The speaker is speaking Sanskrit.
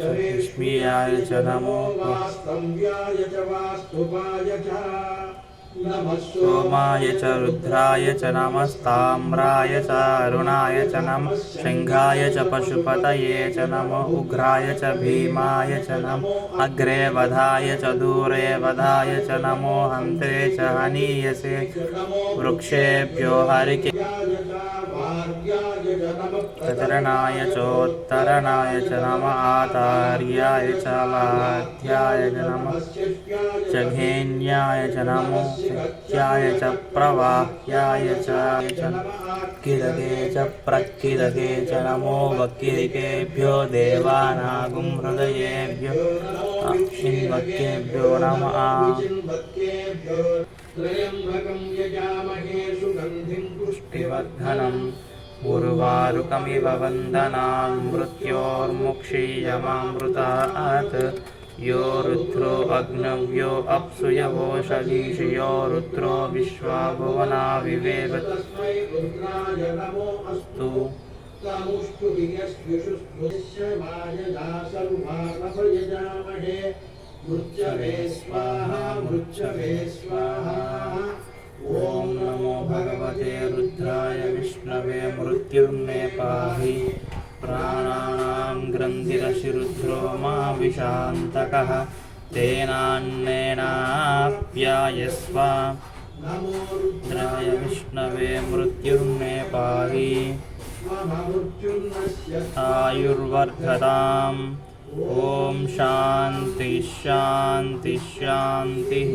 लक्ष्मीयाय च नमो सोमाय च रुद्राय च नमस्ताम्राय च अरुणाय च नमः शंखाय च पशुपतये च नमो उग्राय च भीमाय च नमो अग्रे वधाय च दूरे वधाय च नमो हन्ते च हनीयसे वृक्षेभ्यो हरिके चतुरणाय चोत्तरणाय च नमः आचार्याय च वाध्याय च नमः जघेन्याय च नमो सत्याय च प्रवाह्याय च किरके च प्रकिरके च नमो वक्किरिकेभ्यो देवानागुं हृदयेभ्यो शिन्वक्केभ्यो नमः त्र्यम्बकं यजामहे सुगन्धिं पुष्टिवर्धनम् उर्वारुकमिव वन्दनान् मृत्योर्मुक्षीयमामृतात् यो रुद्रो अग्नव्यो अप्सुयवोषधीशयो रुद्रो विश्वा भुवना विवेव तस्मै रुद्राय नमो अस्तु तमुष्टुभियस्युषुस्वायदासरुभानभयजामहे मृत्यवे स्वाहा मृत्यवे स्वाहा। ओम नमो भगवते रुद्राय विष्णवे मृत्युर्मे पाहि प्राणानां ग्रन्थिरशिरुद्रो मा विशान्तकः तेनान्नेनाप्यायस्व नमो रुद्राय विष्णवे मृत्युर्मे पाहि आयुर्वर्धताम्। ओम शान्ति शान्ति शान्तिः।